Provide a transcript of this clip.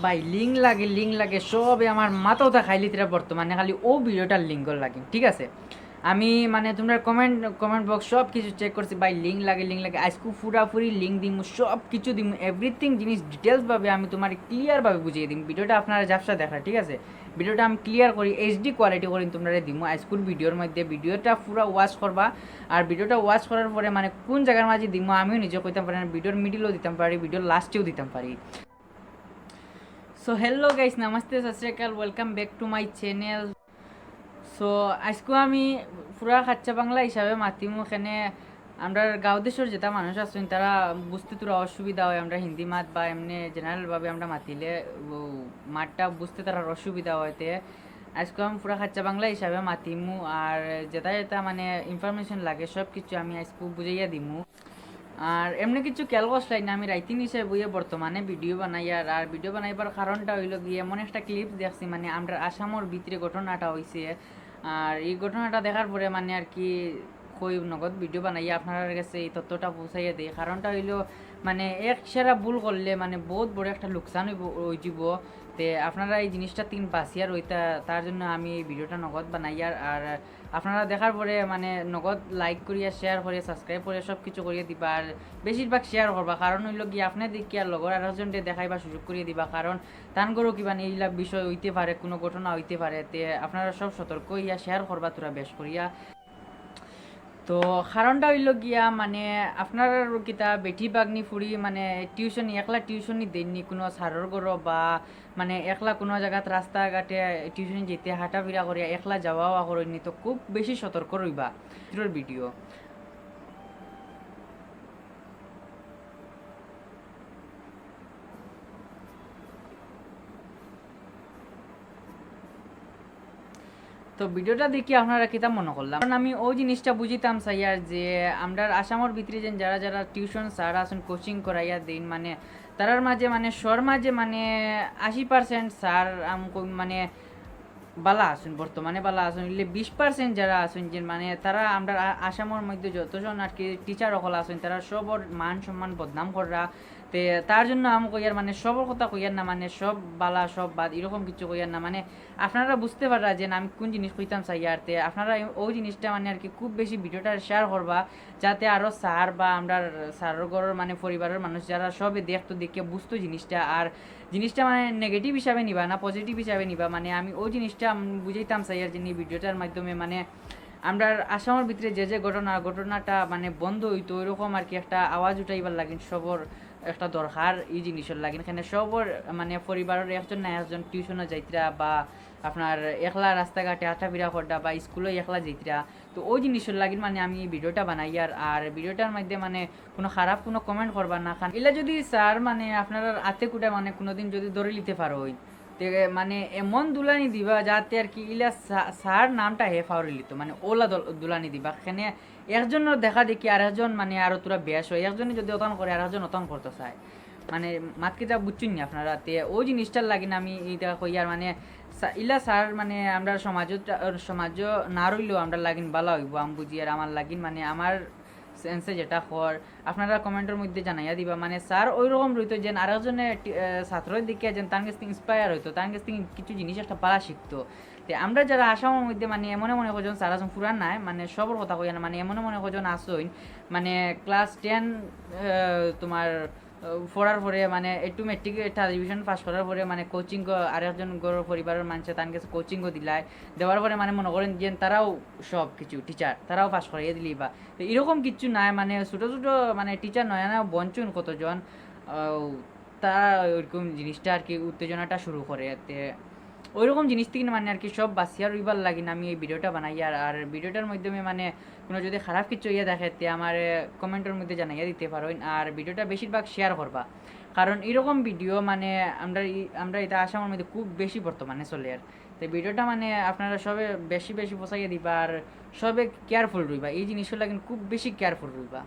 ভাই লিঙ্ক লাগে সবে আমার মাথাটা খাইলি তিরা বর্তমানে খালি ও ভিডিওটার লিঙ্ক লাগে ঠিক আছে। আমি মানে তোমরা কমেন্ট বক্স সব কিছু চেক করছি ভাই লিঙ্ক লাগে আজকে পুরাপুরি লিঙ্ক দিমু সব কিছু দিমু এভরিথিং জিনিস ডিটেলসভাবে আমি তোমার ক্লিয়ারভাবে বুঝিয়ে দিম। ভিডিওটা আপনারা যাবসা দেখা ঠিক আছে। ভিডিওটা আমি ক্লিয়ার করি এইচডি কোয়ালিটি করে তোমরা দিমু আজকুর ভিডিওর মধ্যে। ভিডিওটা পুরো ওয়াচ করবা আর ভিডিওটা ওয়াচ করার পরে মানে কোন জায়গার মাঝে দিমু আমিও নিজে কইতাম পারি না, ভিডিওর মিডিলও দিতাম পারি, ভিডিওর লাস্টেও দিতাম পারি। সো হ্যালো গাইস, নমস্তে, সত শ্রী আকাল, welcome back to my channel. So আজকে আমি পুরা খাচ্চা বাংলা হিসাবে মাতিমু। এখানে আমরা গাঁও দেশের যেটা মানুষ আছেন তারা বুঝতে তোরা অসুবিধা হয়, আমরা হিন্দি মাত বা এমনি জেনারেলভাবে আমরা মাতিলে মাতটা বুঝতে তারা অসুবিধা হয়তে আজকে আমি পুরা খাচ্চা বাংলা হিসাবে মাতিমু। আর যেটা যেটা মানে ইনফরমেশন লাগে সব কিছু আমি আজকে বুঝাইয়া দিমু। আর এমনি কিছু খেয়াল করছিলাম না, আমি রাইটিং হিসেবে বইয়ে বর্তমানে ভিডিও বানাই। আর ভিডিও বানাইবার কারণটা হইল গিয়ে এমন একটা ক্লিপস দেখছি মানে আমরা আসামর ভিতরে ঘটনাটা হয়েছে। আর এই ঘটনাটা দেখার পরে মানে আর কি কই নগদ ভিডিও বানাইয়া আপনার কাছে এই তথ্যটা পৌঁছাইয়া দিই। কারণটা হইল মানে এক সেরা ভুল করলে মানে বহুত বড় একটা লোকসান হয়ে যাব। তে আপনারা এই জিনিসটা বাঁচিয়া রইতা, তার জন্য আমি এই ভিডিওটা নগদ বানাইয়ার। আর আপনারা দেখার পরে মানে নগদ লাইক করিয়া শেয়ার করে সাবস্ক্রাইব করে সব কিছু করিয়ে দিবা। আর বেশিরভাগ শেয়ার করবা, কারণ হইল গিয়ে আপনি দেখি আর লগর আরেকজনকে দেখাইবার সুযোগ করিয়ে দিবা। কারণ তান করো কিবা এইলা বিষয় হইতে পারে, কোনো ঘটনা হইতে পারে, তে আপনারা সব সতর্ক হইয়া শেয়ার করবা তোরা বেশ করিয়া। তো কারণটা হইল গিয়া মানে আপনার কিতা বেটি বাগনি ফুড়ি মানে টিউশনি একলা টিউশনি দেননি কোনো সারর গরো বা মানে একলা কোনো জায়গাত রাস্তাঘাটে টিউশনি যেতে হাঁটাফিরা করিয়া একলা যাওয়া করেননি, তো খুব বেশি সতর্ক রইবা ভিডিও। তো ভিডিওটা দেখি আপনারা কিতা মনে করলাম, কারণ আমি ওই জিনিসটা বুঝিতাম চাই আর যে আমরা আসামের ভিতরে যে যারা যারা টিউশন স্যার আছেন কোচিং করাইয়া দিন মানে তারার মাঝে মানে সর মাঝে মানে 80% স্যার মানে বালা আছেন, বর্তমানে বালা আছেন। এলে 20% যারা আছেন যে মানে তারা আমরা আসামের মধ্যে যতজন আর কি টিচার সকল আছেন তারা সবর মান সম্মান বদনাম করা। তে তার জন্য আমি কইয়ার মানে সবর কথা কইয়ার না, মানে সব বালা সব বাদ এরকম কিছু কইয়ার না। মানে আপনারা বুঝতে পারা যে আমি কোন জিনিস কইতাম চাই আর তে আপনারা ওই জিনিসটা মানে আর কি খুব বেশি ভিডিওটা শেয়ার করবা, যাতে আরও স্যার বা আমরা স্যারের ঘরের মানে পরিবারের মানুষ যারা সবে দেখতো দেখে বুঝতো জিনিসটা। আর জিনিসটা মানে নেগেটিভ হিসাবে নিবা না, পজিটিভ হিসাবে নিবা। মানে আমি ওই জিনিসটা বুঝাইতাম চাই আর যে ভিডিওটার মাধ্যমে মানে আমরা আসামের ভিতরে যে যে ঘটনাটা মানে বন্ধ হইতো ওইরকম আর কি একটা আওয়াজ উঠাইবার লাগিন সবর একটা দরকার এই জিনিসের লাগিন। এখানে সবর মানে পরিবারের একজন না একজন টিউশনে যাইতরা বা আপনার একলা রাস্তাঘাটে হাঁটাফিরা করটা বা স্কুলে একলা যাইতরা, তো ওই জিনিসের লাগিন মানে আমি এই ভিডিওটা বানাই। আর ভিডিওটার মধ্যে মানে কোনো খারাপ কোনো কমেন্ট করবার না খান। এলা যদি স্যার মানে আপনারা আতে কুটা মানে কোনোদিন যদি ধরে নিতে পারো তে মানে এমন দুলানি দিবা যাতে আর কি ইলা স্যার নামটা হে ফাউরি লিত মানে ওলা দুলানি দিবা। এখানে একজনের দেখা দেখি আর একজন মানে আরো তোরা বেশ হয়, একজনে যদি অতন করে আর একজন অতন করতে চায় মানে মাতকে যা বুঝছেন নি আপনারা। তে ওই জিনিসটার লাগিন আমি এইটা কই। আর মানে ইলা স্যার মানে আমরা সমাজ না রইলেও আমরা লাগিন ভালো হইব আমি বুঝি। আর আমার লাগিন মানে আমার সেন্সে যেটা হর আপনারা কমেন্টের মধ্যে জানাইয়া দিবা। মানে স্যার ওই রকম রইতো যে আরেকজনে ছাত্রের দিকে যেন তার কাছ থেকে ইন্সপায়ার হইতো, তার কাছ থেকে কিছু জিনিস একটা পালা শিখতো। তো আমরা যারা আসামের মধ্যে মানে এমন মনে কজন স্যার আসুন পুরান নাই মানে সবর কথা কই না, মানে এমন মনে কজন আসুন মানে ক্লাস 10 তোমার পড়ার পরে মানে একটু মেট্রিক একটা ডিভিশন পাস করার পরে মানে কোচিং আরেকজন গড় পরিবারের মানুষ তার কাছে কোচিংও দিলাই দেওয়ার পরে মানে মনে করেন যে তারাও সব কিছু টিচার তারাও পাস করাইয়া দিলি বা তো এরকম কিছু নাই। মানে ছোটো ছোটো মানে টিচার নয় না বঞ্চন কতজন তারা ওইরকম জিনিসটা আর কি উত্তেজনাটা শুরু করে। এতে ওইরকম জিনিস থেকে মানে আর কি সব বাঁচিয়া রইবার লাগিন আমি এই ভিডিওটা বানাই। আর ভিডিওটার মাধ্যমে মানে কোনো যদি খারাপ কিছু ইয়ে দেখে তে আমার কমেন্টের মধ্যে জানাইয়া দিতে পারো। আর ভিডিওটা বেশিরভাগ শেয়ার করবা, কারণ এরকম ভিডিও মানে আমরা এটা আসামের মধ্যে খুব বেশি বর্তমানে চলে। আর তো ভিডিওটা মানে আপনারা সবে বেশি বেশি পচাইয়া দিবা আর সবে কেয়ারফুল রইবা, এই জিনিসগুলো কিন্তু খুব বেশি কেয়ারফুল রইবা।